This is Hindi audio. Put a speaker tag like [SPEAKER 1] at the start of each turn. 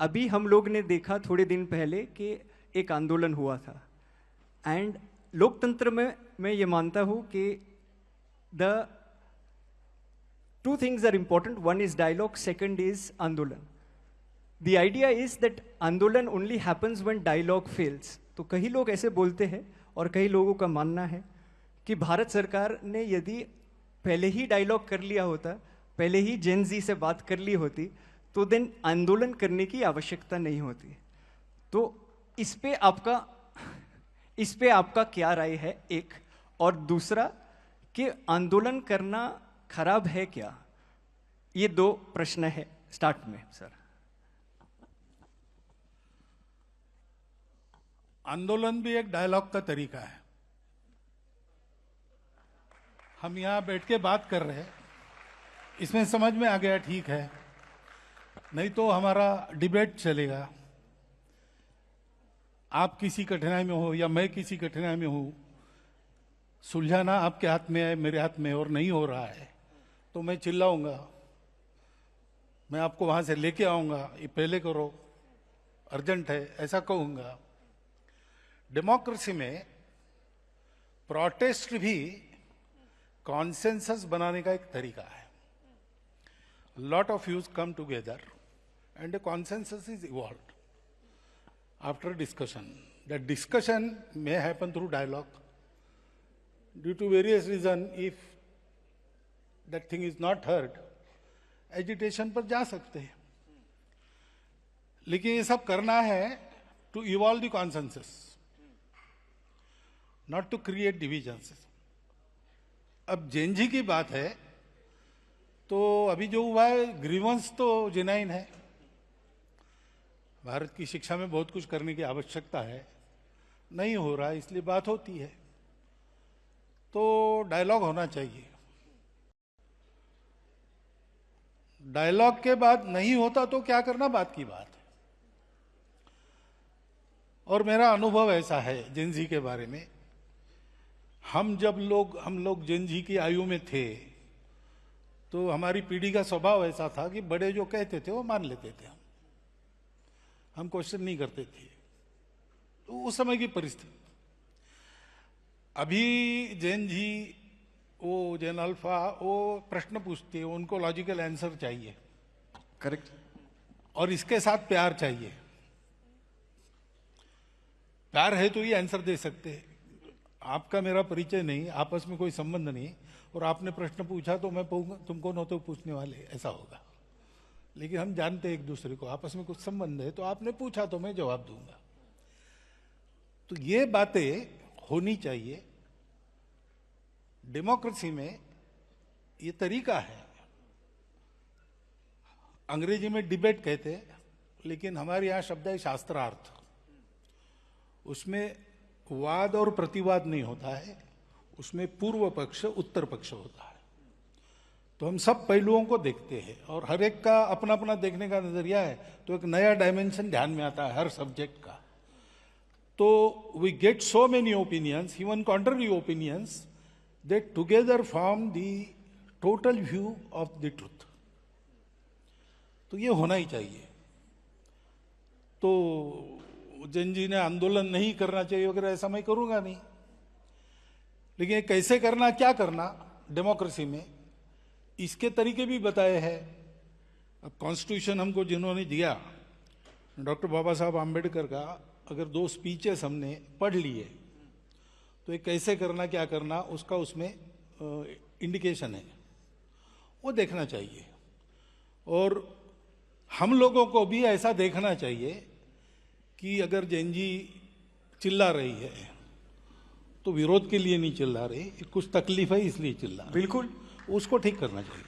[SPEAKER 1] अभी हम लोग ने देखा थोड़े दिन पहले कि एक आंदोलन हुआ था। एंड लोकतंत्र में मैं ये मानता हूँ कि the two things are important. One is dialogue, second is Andolan. The idea is that Andolan only happens when dialogue fails. तो कई लोग ऐसे बोलते हैं और कई लोगों का मानना है कि भारत सरकार ने यदि पहले ही डायलॉग कर लिया होता, पहले ही जेन जी से बात कर ली होती, तो देन आंदोलन करने की आवश्यकता नहीं होती। तो इस पे आपका क्या राय है, एक। और दूसरा कि आंदोलन करना खराब है क्या? ये दो प्रश्न है स्टार्ट में सर।
[SPEAKER 2] आंदोलन भी एक डायलॉग का तरीका है। हम यहां बैठ के बात कर रहे हैं, इसमें समझ में आ गया ठीक है, नहीं तो हमारा डिबेट चलेगा। आप किसी कठिनाई में हो या मैं किसी कठिनाई में हूं, सुलझाना आपके हाथ में है, मेरे हाथ में, और नहीं हो रहा है तो मैं चिल्लाऊंगा, मैं आपको वहां से लेके आऊंगा, ये पहले करो, अर्जेंट है, ऐसा कहूंगा। डेमोक्रेसी में प्रोटेस्ट भी कॉन्सेंसस बनाने का एक तरीका है। Lot of views come together and a consensus is evolved after discussion. That discussion may happen through dialogue. Due to various reasons, if that thing is not heard, agitation पर जा सकते हैं। लेकिन ये सब करना है to evolve the consensus, not to create divisions. अब जेएनजी की बात है तो अभी जो हुआ है, ग्रीवेंस तो जेन्युइन है। भारत की शिक्षा में बहुत कुछ करने की आवश्यकता है, नहीं हो रहा है, इसलिए बात होती है। तो डायलॉग होना चाहिए। डायलॉग के बाद नहीं होता तो क्या करना, बात की बात है। और मेरा अनुभव ऐसा है जेन-जी के बारे में, हम लोग जेन-जी की आयु में थे तो हमारी पीढ़ी का स्वभाव ऐसा था कि बड़े जो कहते थे वो मान लेते थे, हम क्वेश्चन नहीं करते थे। तो उस समय की परिस्थिति। अभी जेन-जी, वो जेन अल्फा, वो प्रश्न पूछते हैं, उनको लॉजिकल आंसर चाहिए,
[SPEAKER 1] करेक्ट,
[SPEAKER 2] और इसके साथ प्यार चाहिए। प्यार है तो ये आंसर दे सकते हैं। आपका मेरा परिचय नहीं, आपस में कोई संबंध नहीं, और आपने प्रश्न पूछा तो मैं तुमको न तो पूछने वाले, ऐसा होगा। लेकिन हम जानते एक दूसरे को, आपस में कुछ संबंध है, तो आपने पूछा तो मैं जवाब दूंगा। तो ये बातें होनी चाहिए। डेमोक्रेसी में ये तरीका है। अंग्रेजी में डिबेट कहते हैं, लेकिन हमारे यहां शब्द है शास्त्रार्थ। उसमें वाद और प्रतिवाद नहीं होता है, उसमें पूर्व पक्ष उत्तर पक्ष होता है। तो हम सब पहलुओं को देखते हैं और हर एक का अपना अपना देखने का नजरिया है, तो एक नया डायमेंशन ध्यान में आता है हर सब्जेक्ट का। तो we get so many opinions, even contrary opinions, that together form the total view of the truth. तो ये होना ही चाहिए। तो जेन-जी ने आंदोलन नहीं करना चाहिए वगैरह, ऐसा मैं करूंगा नहीं। लेकिन कैसे करना, क्या करना डेमोक्रेसी में, इसके तरीके भी बताए हैं। अब कॉन्स्टिट्यूशन हमको जिन्होंने दिया, डॉक्टर बाबा साहब आम्बेडकर का, अगर 2 स्पीचेस हमने पढ़ लिए तो ये कैसे करना, क्या करना, उसका उसमें इंडिकेशन है, वो देखना चाहिए। और हम लोगों को भी ऐसा देखना चाहिए कि अगर जेन-जी चिल्ला रही है तो विरोध के लिए नहीं चिल्ला रही, कुछ तकलीफ है इसलिए चिल्ला रही,
[SPEAKER 1] बिल्कुल,
[SPEAKER 2] उसको ठीक करना चाहिए।